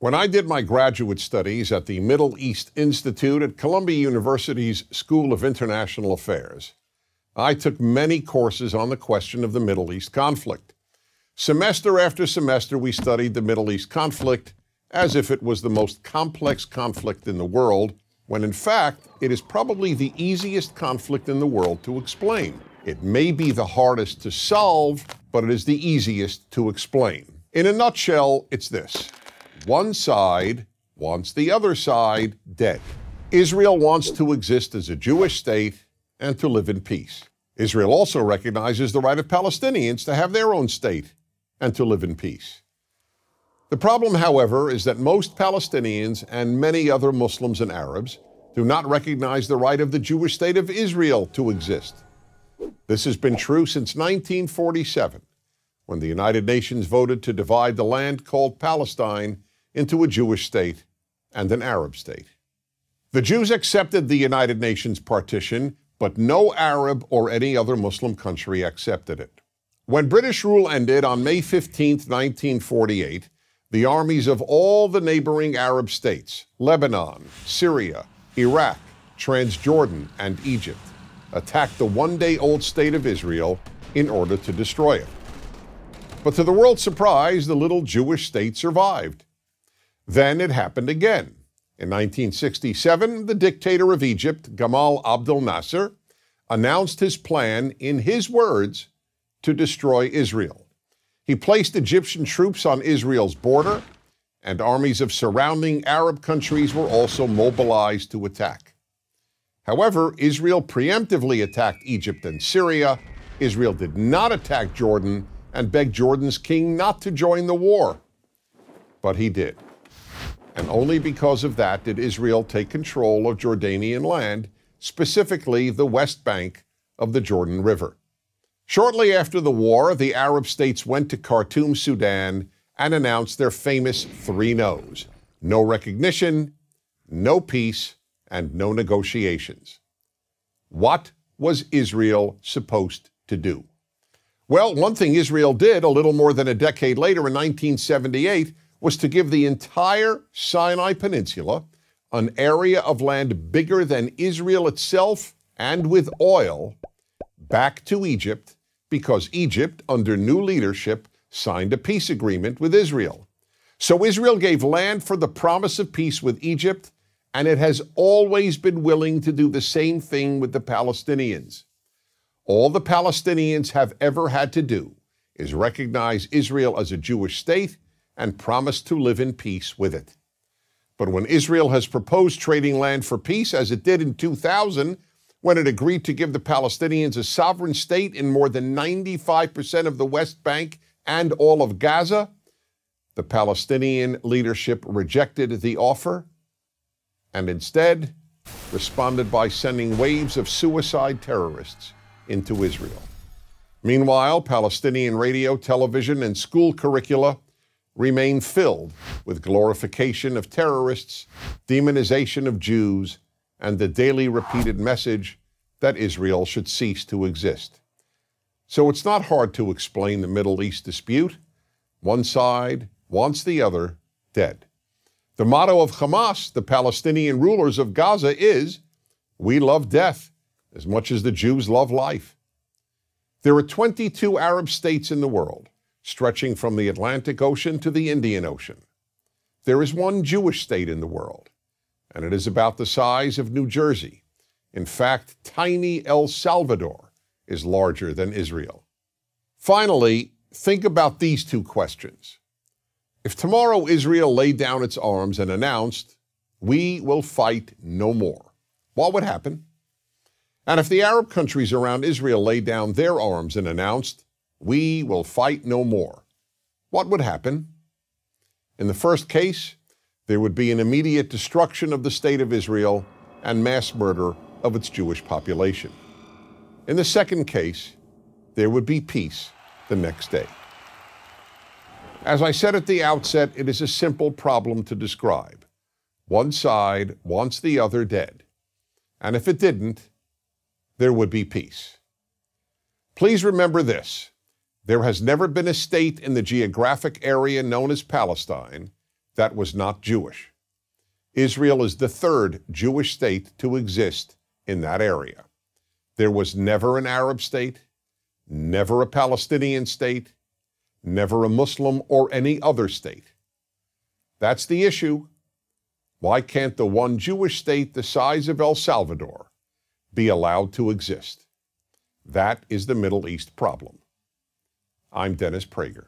When I did my graduate studies at the Middle East Institute at Columbia University's School of International Affairs, I took many courses on the question of the Middle East conflict. Semester after semester, we studied the Middle East conflict as if it was the most complex conflict in the world, when in fact, it is probably the easiest conflict in the world to explain. It may be the hardest to solve, but it is the easiest to explain. In a nutshell, it's this. One side wants the other side dead. Israel wants to exist as a Jewish state and to live in peace. Israel also recognizes the right of Palestinians to have their own state and to live in peace. The problem, however, is that most Palestinians and many other Muslims and Arabs do not recognize the right of the Jewish state of Israel to exist. This has been true since 1947, when the United Nations voted to divide the land called Palestine into a Jewish state and an Arab state. The Jews accepted the United Nations partition, but no Arab or any other Muslim country accepted it. When British rule ended on May 15, 1948, the armies of all the neighboring Arab states, Lebanon, Syria, Iraq, Transjordan, and Egypt, attacked the one-day-old state of Israel in order to destroy it. But to the world's surprise, the little Jewish state survived. Then it happened again. In 1967, the dictator of Egypt, Gamal Abdel Nasser, announced his plan, in his words, to destroy Israel. He placed Egyptian troops on Israel's border, and armies of surrounding Arab countries were also mobilized to attack. However, Israel preemptively attacked Egypt and Syria. Israel did not attack Jordan and begged Jordan's king not to join the war. But he did. And only because of that did Israel take control of Jordanian land, specifically the West Bank of the Jordan River. Shortly after the war, the Arab states went to Khartoum, Sudan, and announced their famous three no's: no recognition, no peace, and no negotiations. What was Israel supposed to do? Well, one thing Israel did a little more than a decade later in 1978 was to give the entire Sinai Peninsula, an area of land bigger than Israel itself and with oil, back to Egypt, because Egypt, under new leadership, signed a peace agreement with Israel. So Israel gave land for the promise of peace with Egypt, and it has always been willing to do the same thing with the Palestinians. All the Palestinians have ever had to do is recognize Israel as a Jewish state and promise to live in peace with it. But when Israel has proposed trading land for peace, as it did in 2000, when it agreed to give the Palestinians a sovereign state in more than 95% of the West Bank and all of Gaza, the Palestinian leadership rejected the offer and instead responded by sending waves of suicide terrorists into Israel. Meanwhile, Palestinian radio, television, and school curricula remain filled with glorification of terrorists, demonization of Jews, and the daily repeated message that Israel should cease to exist. So it's not hard to explain the Middle East dispute. One side wants the other dead. The motto of Hamas, the Palestinian rulers of Gaza, is, "We love death as much as the Jews love life." There are 22 Arab states in the world, stretching from the Atlantic Ocean to the Indian Ocean. There is one Jewish state in the world, and it is about the size of New Jersey. In fact, tiny El Salvador is larger than Israel. Finally, think about these two questions. If tomorrow Israel laid down its arms and announced, "We will fight no more," what would happen? And if the Arab countries around Israel laid down their arms and announced, "We will fight no more," what would happen? In the first case, there would be an immediate destruction of the state of Israel and mass murder of its Jewish population. In the second case, there would be peace the next day. As I said at the outset, it is a simple problem to describe. One side wants the other dead. And if it didn't, there would be peace. Please remember this. There has never been a state in the geographic area known as Palestine that was not Jewish. Israel is the third Jewish state to exist in that area. There was never an Arab state, never a Palestinian state, never a Muslim or any other state. That's the issue. Why can't the one Jewish state the size of El Salvador be allowed to exist? That is the Middle East problem. I'm Dennis Prager.